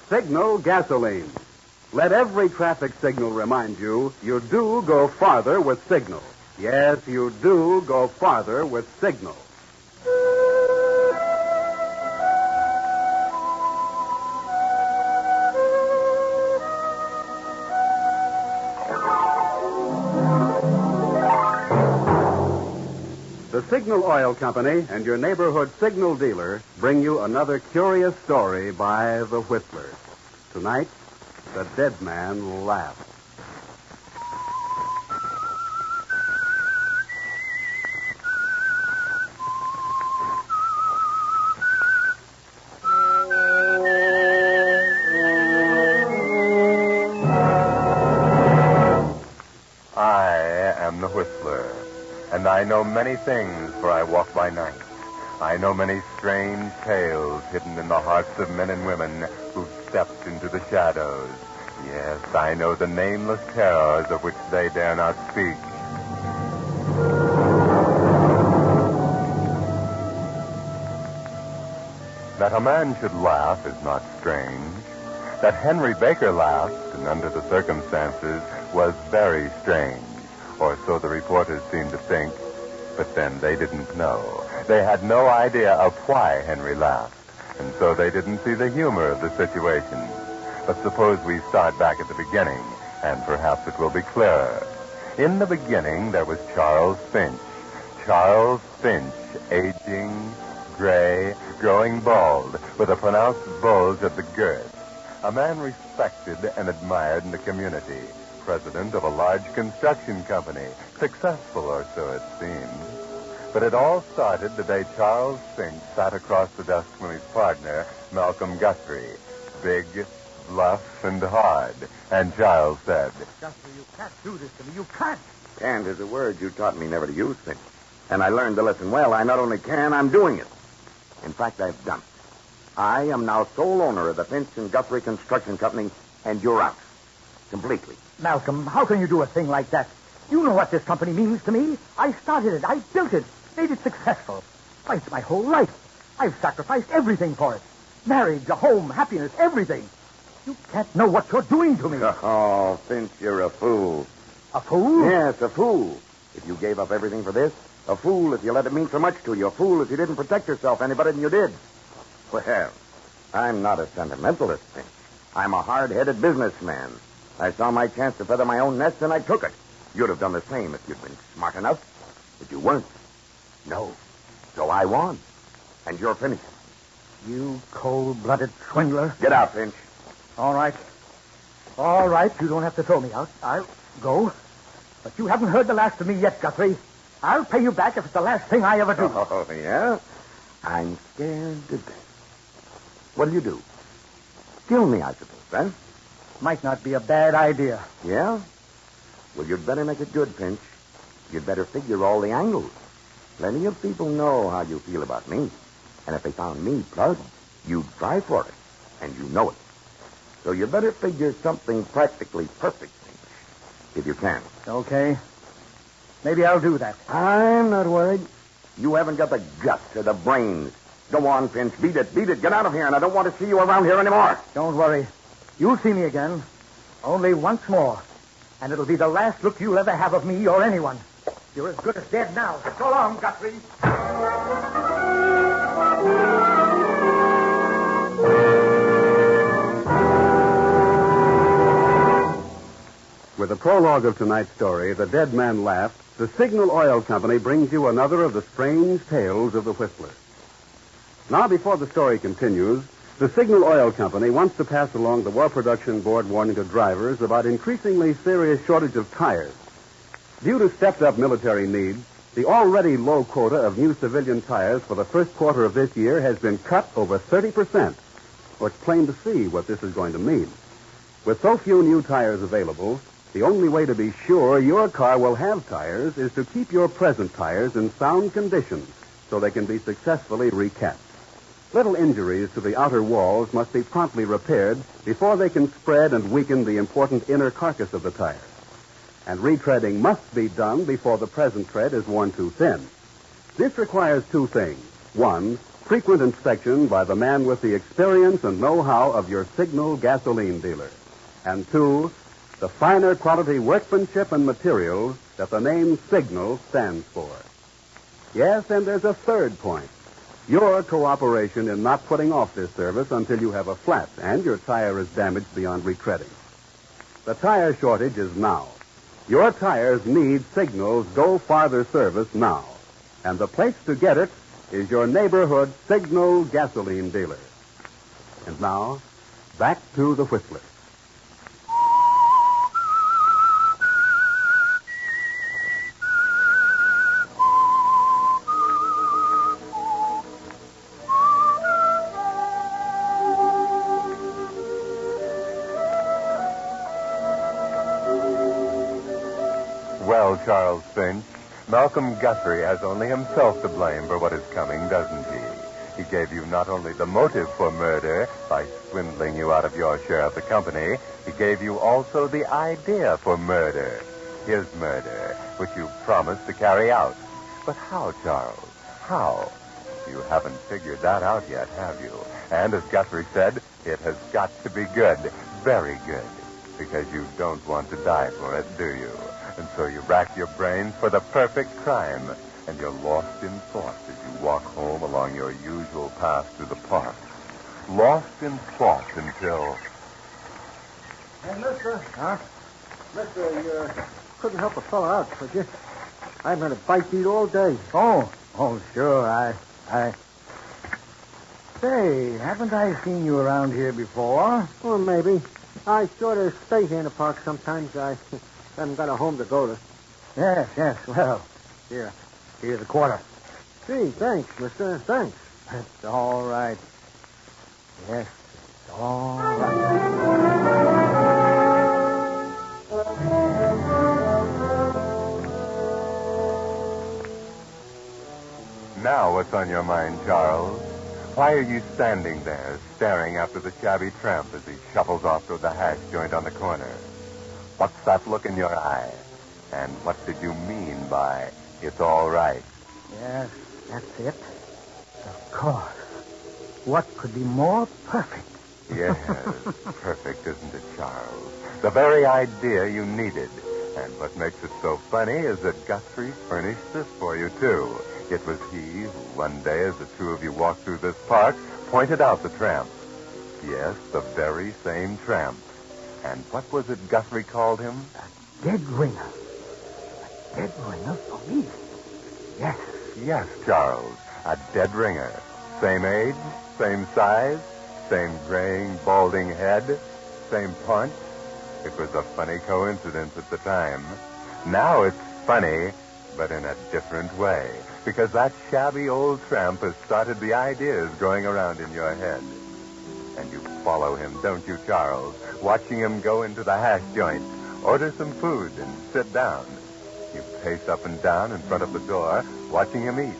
Signal gasoline. Let every traffic signal remind you do go farther with Signal. Yes, you do go farther with Signal. The Signal Oil Company and your neighborhood Signal dealer bring you another curious story by the Whistlers. Tonight, the dead man laughs. I am the Whistler, and I know many things, for I walk by night. I know many strange tales hidden in the hearts of men and women who've stepped into the shadows. Yes, I know the nameless terrors of which they dare not speak. That a man should laugh is not strange. That Henry Baker laughed, and under the circumstances, was very strange. Or so the reporters seemed to think. But then they didn't know. They had no idea of why Henry laughed. And so they didn't see the humor of the situation. But suppose we start back at the beginning, and perhaps it will be clearer. In the beginning, there was Charles Finch. Charles Finch, aging, gray, growing bald, with a pronounced bulge at the girth. A man respected and admired in the community. President of a large construction company. Successful, or so it seemed. But it all started the day Charles Finch sat across the desk from his partner, Malcolm Guthrie. Big, bluff, and hard. And Charles said, Guthrie, you can't do this to me. You can't. Can't is a word you taught me never to use, Finch. And I learned the lesson well. I not only can, I'm doing it. In fact, I've done it. I am now sole owner of the Finch and Guthrie Construction Company, and you're out. Completely. Malcolm, how can you do a thing like that? You know what this company means to me. I started it. I built it. Made it successful. Why, it's my whole life. I've sacrificed everything for it. Marriage, a home, happiness, everything. You can't know what you're doing to me. Oh, Finch, you're a fool. A fool? Yes, a fool. If you gave up everything for this, a fool if you let it mean so much to you, a fool if you didn't protect yourself any better than you did. Well, I'm not a sentimentalist, Finch. I'm a hard-headed businessman. I saw my chance to feather my own nest, and I took it. You'd have done the same if you'd been smart enough. But you weren't. No. So I won. And you're finished. You cold-blooded swindler. Get out, Finch. All right. All right, you don't have to throw me out. I'll go. But you haven't heard the last of me yet, Guthrie. I'll pay you back if it's the last thing I ever do. Oh, yeah? I'm scared to death. What'll you do? Kill me, I suppose, then. Might not be a bad idea. Yeah? Well, you'd better make it good, Finch. You'd better figure all the angles. Plenty of people know how you feel about me. And if they found me plugged, you'd try for it. And you know it. So you better figure something practically perfect, Finch, if you can. Okay. Maybe I'll do that. I'm not worried. You haven't got the guts or the brains. Go on, Finch. Beat it. Beat it. Get out of here, and I don't want to see you around here anymore. Don't worry. You'll see me again. Only once more. And it'll be the last look you'll ever have of me or anyone. You're as good as dead now. So long, Guthrie. With the prologue of tonight's story, The Dead Man Laughed, the Signal Oil Company brings you another of the strange tales of the Whistler. Now, before the story continues, the Signal Oil Company wants to pass along the War Production Board warning to drivers about increasingly serious shortage of tires. Due to stepped-up military needs, the already low quota of new civilian tires for the first quarter of this year has been cut over 30%. Well, it's plain to see what this is going to mean. With so few new tires available, the only way to be sure your car will have tires is to keep your present tires in sound condition so they can be successfully recapped. Little injuries to the outer walls must be promptly repaired before they can spread and weaken the important inner carcass of the tire. And retreading must be done before the present tread is worn too thin. This requires two things. One, frequent inspection by the man with the experience and know-how of your Signal gasoline dealer. And 2, the finer quality workmanship and materials that the name Signal stands for. Yes, and there's a third point. Your cooperation in not putting off this service until you have a flat and your tire is damaged beyond retreading. The tire shortage is now. Your tires need Signal's Go Farther service now. And the place to get it is your neighborhood Signal gasoline dealer. And now, back to the Whistler. Well, Charles Finch, Malcolm Guthrie has only himself to blame for what is coming, doesn't he? He gave you not only the motive for murder by swindling you out of your share of the company, he gave you also the idea for murder, his murder, which you promised to carry out. But how, Charles? How? You haven't figured that out yet, have you? And as Guthrie said, it has got to be good, very good, because you don't want to die for it, do you? And so you rack your brains for the perfect crime, and you're lost in thought as you walk home along your usual path through the park. Lost in thought until... Hey, mister. Huh? Mister, you couldn't help a fellow out, could you? I've had a bite to eat all day. Oh, sure. I... Say, haven't I seen you around here before? Well, maybe. I sort of stay here in the park sometimes. I haven't got a home to go to. Yes. Well, here's a quarter. Gee, thanks, mister. Thanks. It's all right. Yes, it's all right. Now what's on your mind, Charles? Why are you standing there, staring after the shabby tramp as he shuffles off to the hash joint on the corner? What's that look in your eye? And what did you mean by, it's all right? Yes, that's it. Of course. What could be more perfect? Yes, perfect, isn't it, Charles? The very idea you needed. And what makes it so funny is that Guthrie furnished this for you, too. It was he who, one day, as the two of you walked through this park, pointed out the tramp. Yes, the very same tramp. And what was it Guthrie called him? A dead ringer. A dead ringer for me. Yes. Yes, Charles, a dead ringer. Same age, same size, same graying, balding head, same paunch. It was a funny coincidence at the time. Now it's funny, but in a different way. Because that shabby old tramp has started the ideas going around in your head. And you follow him, don't you, Charles? Watching him go into the hash joint, order some food, and sit down. You pace up and down in front of the door, watching him eat.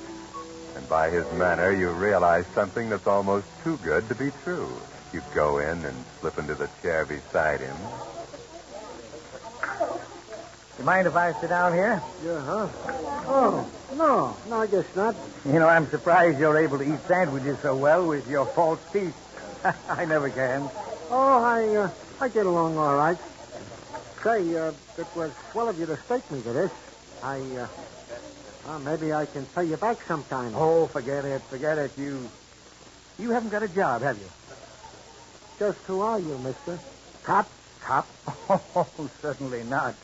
And by his manner, you realize something that's almost too good to be true. You go in and slip into the chair beside him. You mind if I sit down here? Yeah, huh? Oh, no, I guess not. You know, I'm surprised you're able to eat sandwiches so well with your false teeth. I never can. Oh, I get along all right. Say, it was swell of you to stake me to this. Maybe I can pay you back sometime. Oh, forget it. You haven't got a job, have you? Just who are you, mister? Cop? Cop? Oh, certainly not.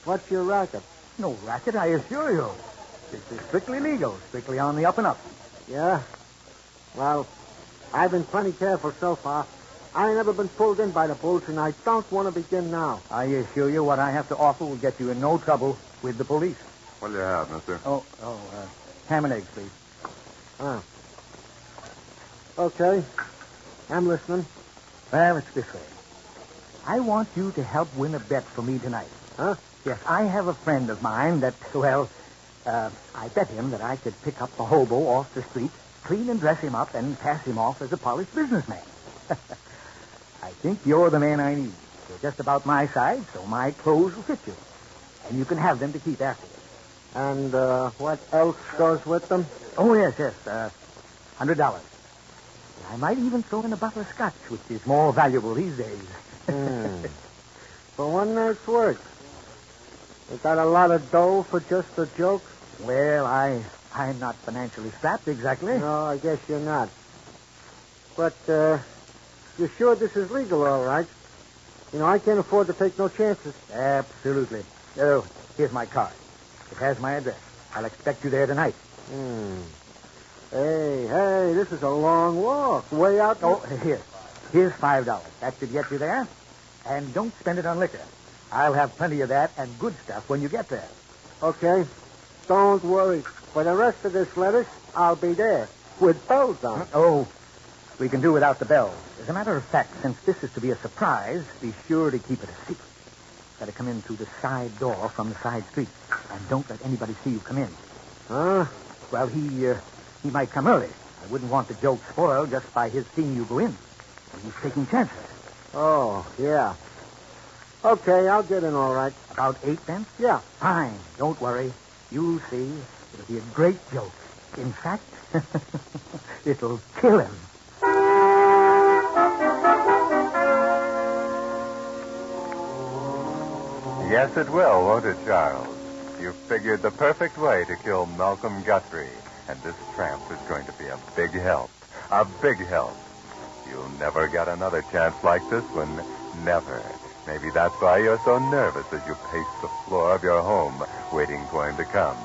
What's your racket? No racket, I assure you. This is strictly legal, strictly on the up and up. Yeah? Well, I've been plenty careful so far. I ain't never been pulled in by the bulls, and I don't want to begin now. I assure you what I have to offer will get you in no trouble with the police. What do you have, mister? Ham and eggs, please. Okay. I'm listening. Well, it's this way. I want you to help win a bet for me tonight. Huh? Yes, I have a friend of mine that, I bet him that I could pick up a hobo off the street, clean and dress him up, and pass him off as a polished businessman. I think you're the man I need. You're just about my size, so my clothes will fit you. And you can have them to keep afterwards. And what else goes with them? Oh, yes. $100. I might even throw in a bottle of scotch, which is more valuable these days. For one night's work. Is that a lot of dough for just a joke? Well, I'm not financially strapped exactly. No, I guess you're not. But, you're sure this is legal, all right? You know, I can't afford to take no chances. Absolutely. Oh, here's my card. It has my address. I'll expect you there tonight. Hey, this is a long walk. Way out. Oh, here's $5. That should get you there. And don't spend it on liquor. I'll have plenty of that and good stuff when you get there. Okay. Don't worry. For the rest of this lettuce, I'll be there. With bells on. Oh, we can do without the bells. As a matter of fact, since this is to be a surprise, be sure to keep it a secret. Got to come in through the side door from the side street. And don't let anybody see you come in. Huh? Well, he might come early. I wouldn't want the joke spoiled just by his seeing you go in. He's taking chances. Oh, yeah. Okay, I'll get in all right. About 8 then? Yeah. Fine. Don't worry. You'll see. It'll be a great joke. In fact, it'll kill him. Yes, it will, won't it, Charles? You've figured the perfect way to kill Malcolm Guthrie, and this tramp is going to be a big help. A big help. You'll never get another chance like this one. Never. Maybe that's why you're so nervous as you pace the floor of your home, waiting for him to come.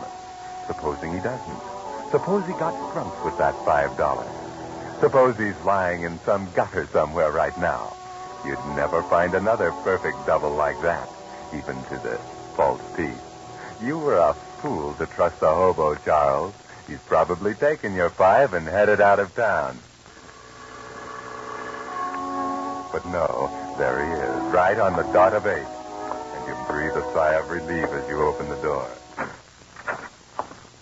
Supposing he doesn't. Suppose he got drunk with that $5. Suppose he's lying in some gutter somewhere right now. You'd never find another perfect double like that, even to the false teeth. You were a fool to trust a hobo, Charles. He's probably taken your $5 and headed out of town. But no, there he is, right on the dot of 8. And you breathe a sigh of relief as you open the door.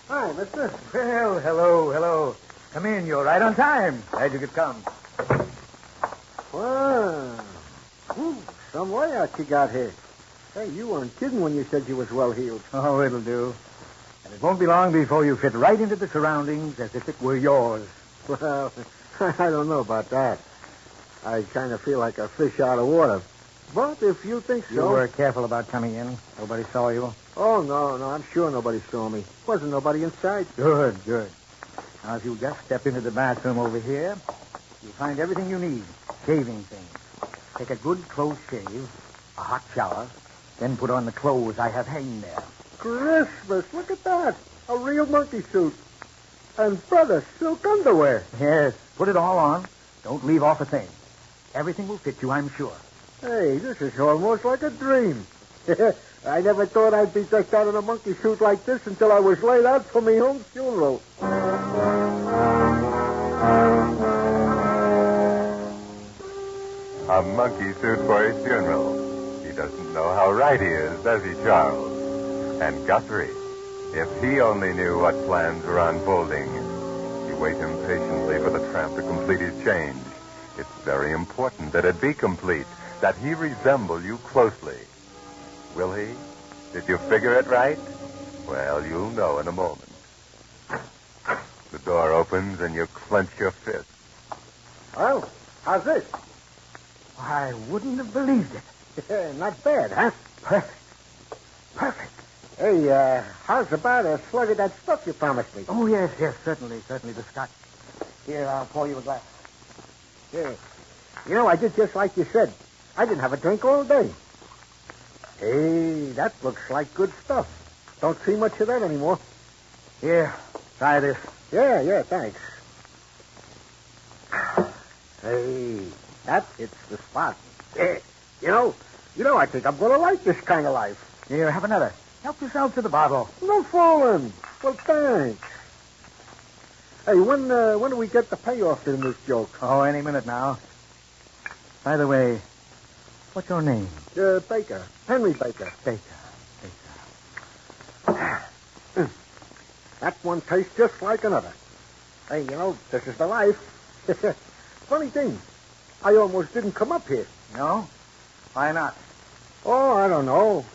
Hi, mister. Well, hello. Come in. You're right on time. Glad you could come. Wow. Some way out you got here. Hey, you weren't kidding when you said you was well-heeled. Oh, it'll do. And it won't be long before you fit right into the surroundings as if it were yours. Well, I don't know about that. I kind of feel like a fish out of water. But if you think so... You were careful about coming in. Nobody saw you. Oh, no, I'm sure nobody saw me. Wasn't nobody inside. Good. Now, if you just step into the bathroom over here, you'll find everything you need. Shaving things. Take a good close shave, a hot shower, then put on the clothes I have hanging there. Christmas, look at that. A real monkey suit. And, brother, silk underwear. Yes, put it all on. Don't leave off a thing. Everything will fit you, I'm sure. Hey, this is almost like a dream. I never thought I'd be decked out in a monkey suit like this until I was laid out for me home funeral. A monkey suit for his funeral. He doesn't know how right he is, does he, Charles? And Guthrie, if he only knew what plans were unfolding. You wait impatiently for the tramp to complete his change. It's very important that it be complete, that he resemble you closely. Will he? Did you figure it right? Well, you'll know in a moment. The door opens and you clench your fist. Well, how's this? I wouldn't have believed it. Not bad, huh? Perfect. Hey, how's about a slug of that stuff you promised me? Oh, yes, certainly, the scotch. Here, I'll pour you a glass. Yeah. You know, I did just like you said. I didn't have a drink all day. Hey, that looks like good stuff. Don't see much of that anymore. Here, try this. Yeah, thanks. Hey, that hits the spot. Yeah, you know, I think I'm going to like this kind of life. Here, have another. Help yourself to the bottle. No fooling. Well, thanks. Hey, when do we get the payoff in this joke? Oh, any minute now. By the way, what's your name? Baker. Henry Baker. Baker. That one tastes just like another. Hey, this is the life. Funny thing, I almost didn't come up here. No? Why not? Oh, I don't know.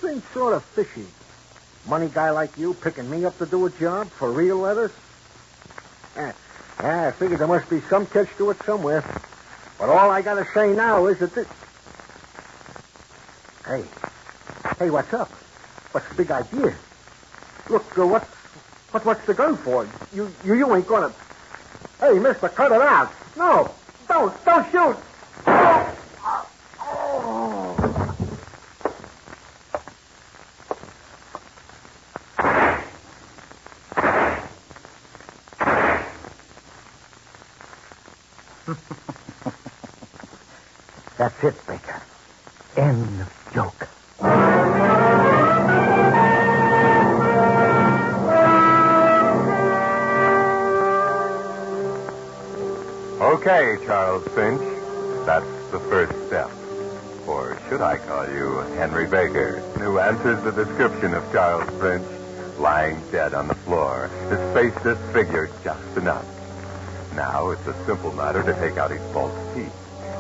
Seems sort of fishy. Money guy like you picking me up to do a job for real letters? Yeah, I figured there must be some catch to it somewhere. But all I gotta say now is that this... Hey. Hey, what's up? What's the big idea? Look, what's the gun for? You ain't gonna... Hey, mister, cut it out. No, don't shoot. That's it, Baker. End of joke. Okay, Charles Finch. That's the first step. Or should I call you Henry Baker, who answers the description of Charles Finch, lying dead on the floor, his face disfigured just enough. Now it's a simple matter to take out his false teeth,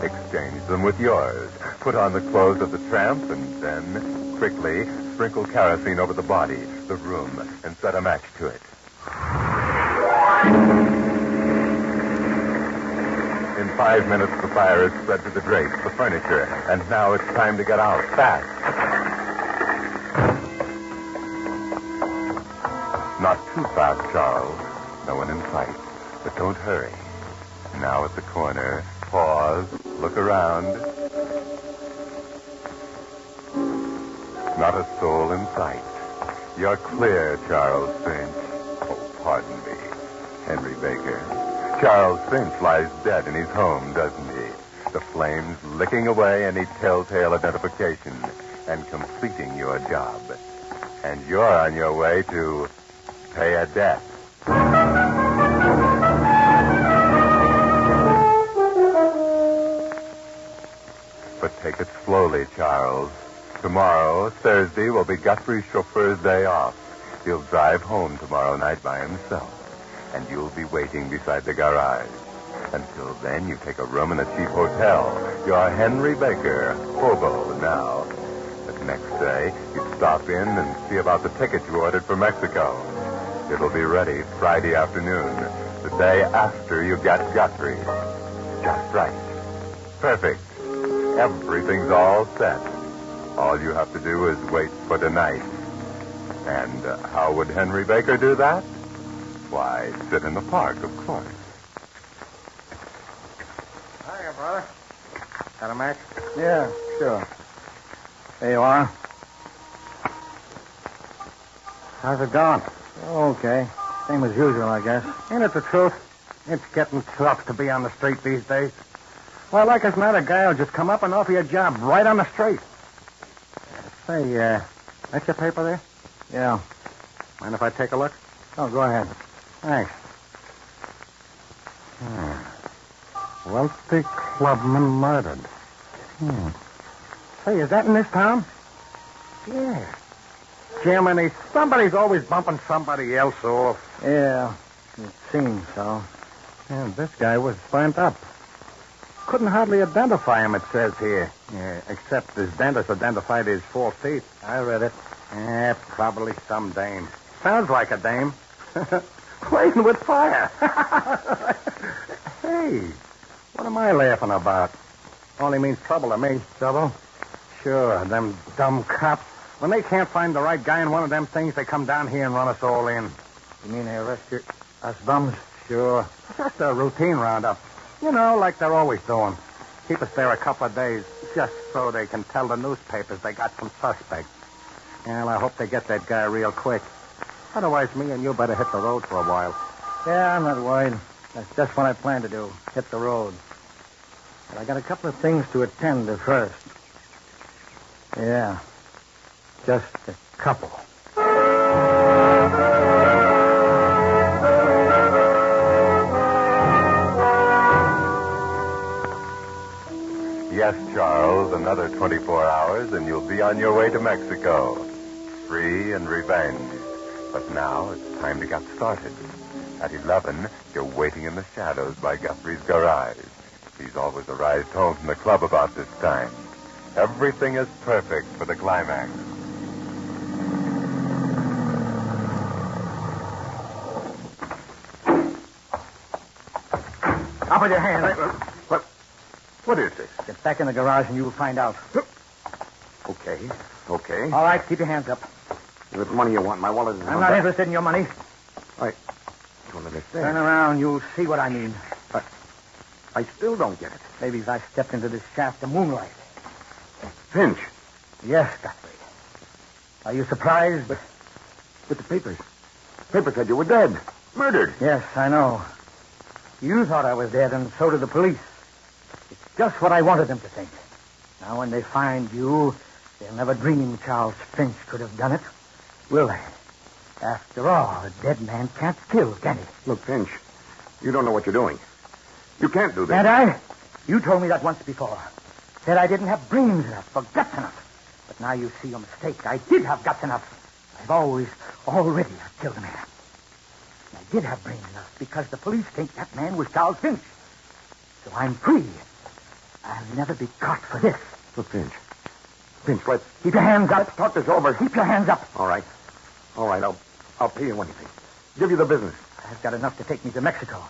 exchange them with yours, put on the clothes of the tramp, and then quickly sprinkle kerosene over the body, the room, and set a match to it. In 5 minutes, the fire is spread to the drapes, the furniture, and now it's time to get out, fast. Not too fast, Charles. No one in sight. But don't hurry. Now at the corner, pause, look around. Not a soul in sight. You're clear, Charles Finch. Oh, pardon me, Henry Baker. Charles Finch lies dead in his home, doesn't he? The flames licking away any telltale identification and completing your job. And you're on your way to pay a debt. But take it slowly, Charles. Tomorrow, Thursday, will be Guthrie's chauffeur's day off. He'll drive home tomorrow night by himself. And you'll be waiting beside the garage. Until then, you take a room in a cheap hotel. You're Henry Baker, hobo now. But next day, you stop in and see about the ticket you ordered for Mexico. It'll be ready Friday afternoon, the day after you get Guthrie. Just right. Perfect. Everything's all set. All you have to do is wait for tonight. And how would Henry Baker do that? Why, sit in the park, of course. Hiya, brother. Got a match? Yeah, sure. There you are. How's it going? Okay. Same as usual, I guess. Ain't it the truth? It's getting tough to be on the street these days. Why, like as not, a guy will just come up and offer you a job right on the street. Say, that's your paper there? Yeah. Mind if I take a look? Oh, go ahead. Thanks. Wealthy clubman murdered. Say, is that in this town? Yeah. Jiminy, somebody's always bumping somebody else off. Yeah, it seems so. And this guy was burnt up. Couldn't hardly identify him, it says here. Yeah, except his dentist identified his false teeth. I read it. Yeah, probably some dame. Sounds like a dame. Playing with fire. Hey, what am I laughing about? Only means trouble to me. Trouble? Sure, them dumb cops. When they can't find the right guy in one of them things, they come down here and run us all in. You mean they arrest us bums? Sure. Just a routine roundup. You know, like they're always doing. Keep us there a couple of days, just so they can tell the newspapers they got some suspect. Well, I hope they get that guy real quick. Otherwise, me and you better hit the road for a while. Yeah, I'm not worried. That's just what I plan to do, hit the road. But I got a couple of things to attend to first. Yeah, just a couple. Yes, Charles, another 24 hours and you'll be on your way to Mexico. Free and revenge. But now it's time to get started. At 11, you're waiting in the shadows by Guthrie's garage. He's always arrived home from the club about this time. Everything is perfect for the climax. with your hands. What is this? Get back in the garage and you'll find out. Okay. All right, keep your hands up. What money you want? My wallet is I'm not interested in your money. I don't understand. Turn around, you'll see what I mean. I still don't get it. Maybe if I stepped into this shaft of moonlight. Finch. Yes, Guthrie. Are you surprised? But the papers. Papers said you were dead. Murdered. Yes, I know. You thought I was dead, and so did the police. It's just what I wanted them to think. Now, when they find you, they'll never dream Charles Finch could have done it. Will they? After all, a dead man can't kill, can he? Look, Finch, you don't know what you're doing. You can't do this. Can't I? You told me that once before. Said I didn't have brains enough or guts enough. But now you see your mistake. I did have guts enough. I've already killed a man. I did have brains enough because the police think that man was Charles Finch. So I'm free. I'll never be caught for this. Look, Finch, let's... Keep your hands up. Let's talk this over. Keep your hands up. All right, I'll pay you anything. Give you the business. I've got enough to take me to Mexico.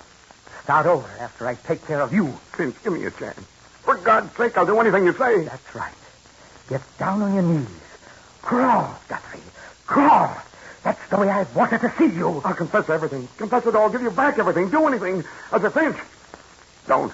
Start over after I take care of you. Finch, give me a chance. For God's sake, I'll do anything you say. That's right. Get down on your knees. Crawl, Guthrie. Crawl. That's the way I've wanted to see you. I'll confess everything. Confess it all. Give you back everything. Do anything. As a Finch. Don't.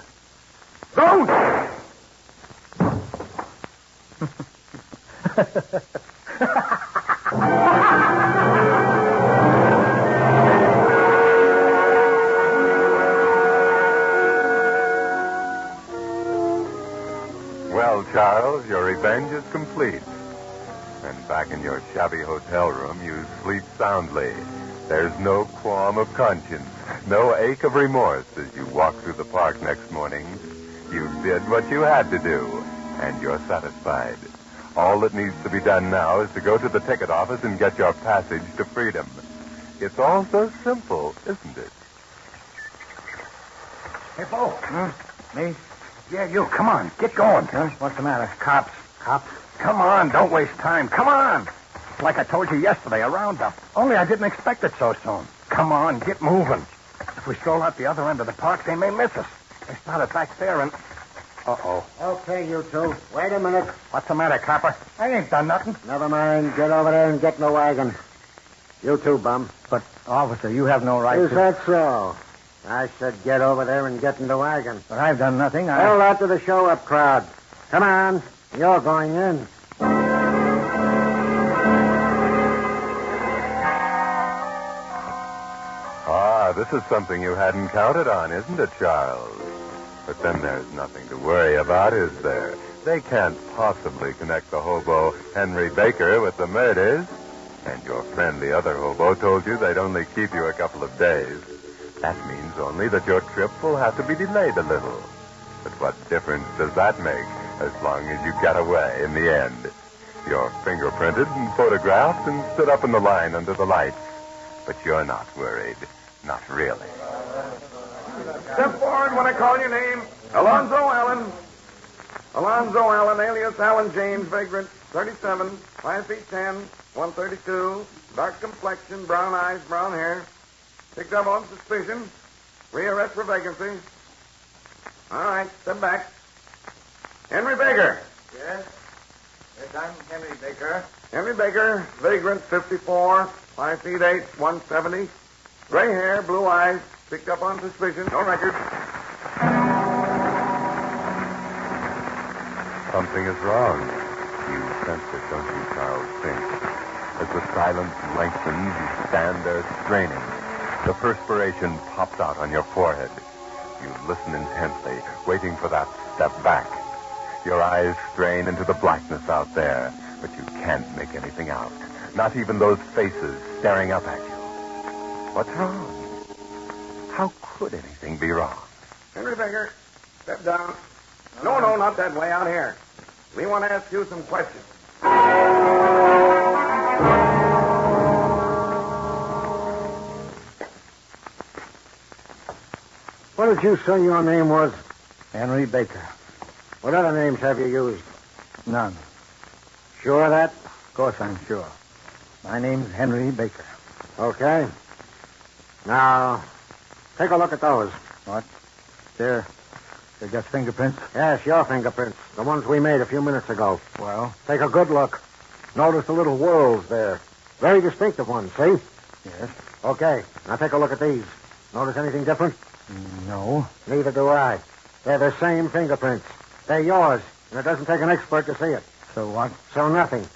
Well, Charles, your revenge is complete. And back in your shabby hotel room, you sleep soundly. There's no qualm of conscience, no ache of remorse as you walk through the park next morning. You did what you had to do, and you're satisfied. All that needs to be done now is to go to the ticket office and get your passage to freedom. It's all so simple, isn't it? Hey, Bo. Me? Yeah, you. Come on. Get going. Huh? What's the matter? Cops. Come on. Don't waste time. Come on. Like I told you yesterday, a roundup. Only I didn't expect it so soon. Come on. Get moving. If we stroll out the other end of the park, they may miss us. They started back there and... Uh-oh. Okay, you two. Wait a minute. What's the matter, copper? I ain't done nothing. Never mind. Get over there and get in the wagon. You too, bum. But, officer, you have no right Is to... that so? I said get over there and get in the wagon. But I've done nothing. Tell that to the show-up crowd. Come on. You're going in. This is something you hadn't counted on, isn't it, Charles? But then there's nothing to worry about, is there? They can't possibly connect the hobo Henry Baker with the murders. And your friend, the other hobo, told you they'd only keep you a couple of days. That means only that your trip will have to be delayed a little. But what difference does that make, as long as you get away in the end? You're fingerprinted and photographed and stood up in the line under the lights. But you're not worried. Not really. Step forward when I call your name. Alonzo Allen. Alonzo Allen, alias Allen James, vagrant, 37, 5 feet 10, 132, dark complexion, brown eyes, brown hair. Picked up on suspicion. Rearrest for vacancy. All right, step back. Henry Baker. Yes? Yes, I'm Henry Baker. Henry Baker, vagrant, 54, 5 feet 8, 170. Gray hair, blue eyes, picked up on suspicion. No record. Something is wrong. You sense it, don't you, Charles Finch? As the silence lengthens, you stand there straining. The perspiration pops out on your forehead. You listen intently, waiting for that step back. Your eyes strain into the blackness out there, but you can't make anything out. Not even those faces staring up at you. What's wrong? How could anything be wrong? Henry Baker, step down. No, not that way, out here. We want to ask you some questions. What did you say your name was? Henry Baker. What other names have you used? None. Sure of that? Of course I'm sure. My name's Henry Baker. Okay. Now, take a look at those. What? They're just fingerprints? Yes, your fingerprints. The ones we made a few minutes ago. Well, Take a good look. Notice the little whorls there. Very distinctive ones, see? yes. Okay, now take a look at these. Notice anything different? No. Neither do I. They're the same fingerprints. They're yours, and it doesn't take an expert to see it. So what? So nothing.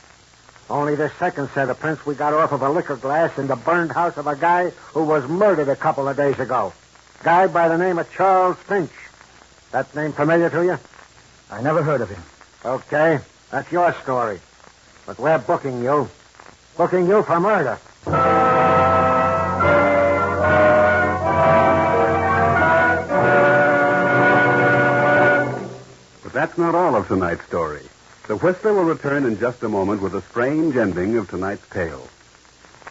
Only this second set of prints we got off of a liquor glass in the burned house of a guy who was murdered a couple of days ago. Guy by the name of Charles Finch. That name familiar to you? I never heard of him. Okay, that's your story. But we're booking you. Booking you for murder. But that's not all of tonight's story. The Whistler will return in just a moment with a strange ending of tonight's tale.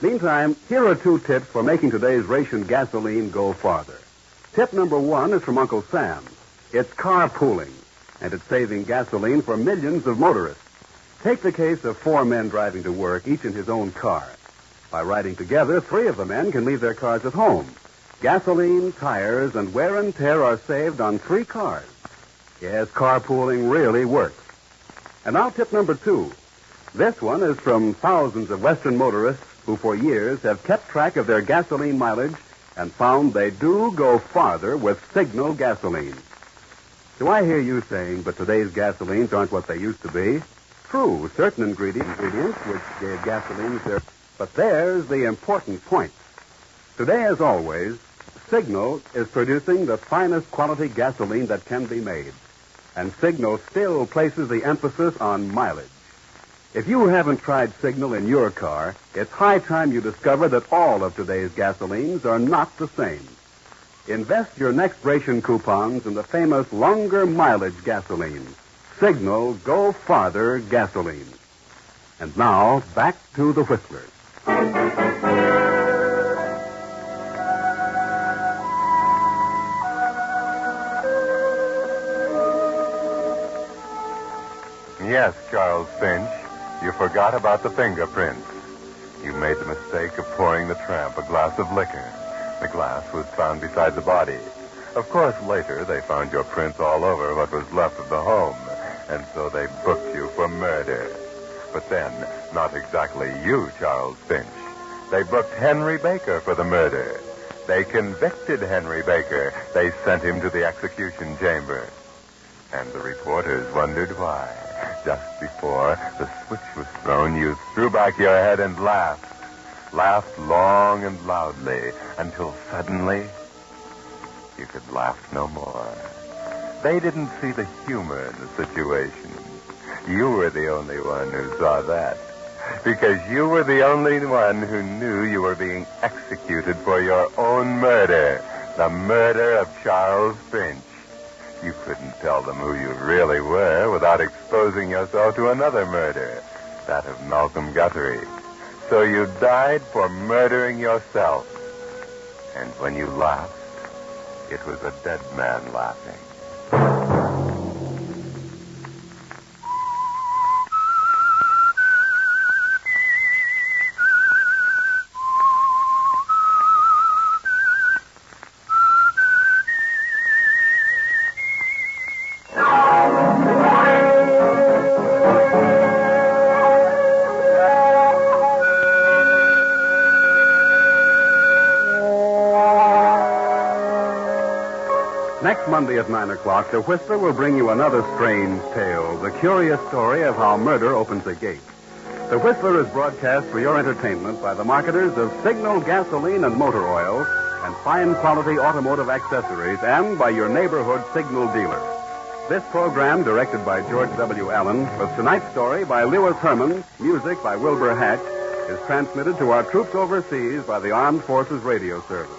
Meantime, here are 2 tips for making today's ration gasoline go farther. Tip number 1 is from Uncle Sam. It's carpooling, and it's saving gasoline for millions of motorists. Take the case of 4 men driving to work, each in his own car. By riding together, 3 of the men can leave their cars at home. Gasoline, tires, and wear and tear are saved on 3 cars. Yes, carpooling really works. And now tip number 2. This one is from thousands of Western motorists who for years have kept track of their gasoline mileage and found they do go farther with Signal gasoline. Do I hear you saying, but today's gasolines aren't what they used to be? True, certain ingredients which gave gasolines their... But there's the important point. Today, as always, Signal is producing the finest quality gasoline that can be made. And Signal still places the emphasis on mileage. If you haven't tried Signal in your car, it's high time you discover that all of today's gasolines are not the same. Invest your next ration coupons in the famous longer mileage gasoline. Signal Go Farther gasoline. And now, back to the Whistlers. Yes, Charles Finch, you forgot about the fingerprints. You made the mistake of pouring the tramp a glass of liquor. The glass was found beside the body. Of course, later they found your prints all over what was left of the home, and so they booked you for murder. But then, not exactly you, Charles Finch. They booked Henry Baker for the murder. They convicted Henry Baker. They sent him to the execution chamber. And the reporters wondered why. Just before the switch was thrown, you threw back your head and laughed. Laughed long and loudly until suddenly you could laugh no more. They didn't see the humor in the situation. You were the only one who saw that. Because you were the only one who knew you were being executed for your own murder. The murder of Charles Finch. You couldn't tell them who you really were without exposing yourself to another murder, that of Malcolm Guthrie. So you died for murdering yourself. And when you laughed, it was a dead man laughing. Next Monday at 9 o'clock, the Whistler will bring you another strange tale, the curious story of how murder opens a gate. The Whistler is broadcast for your entertainment by the marketers of Signal gasoline and motor oil and fine quality automotive accessories, and by your neighborhood Signal dealer. This program, directed by George W. Allen, with tonight's story by Lewis Herman, music by Wilbur Hatch, is transmitted to our troops overseas by the Armed Forces Radio Service.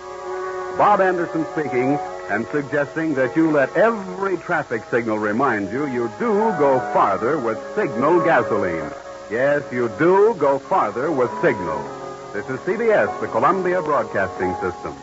Bob Anderson speaking, and suggesting that you let every traffic signal remind you do go farther with Signal gasoline. Yes, you do go farther with Signal. This is CBS, the Columbia Broadcasting System.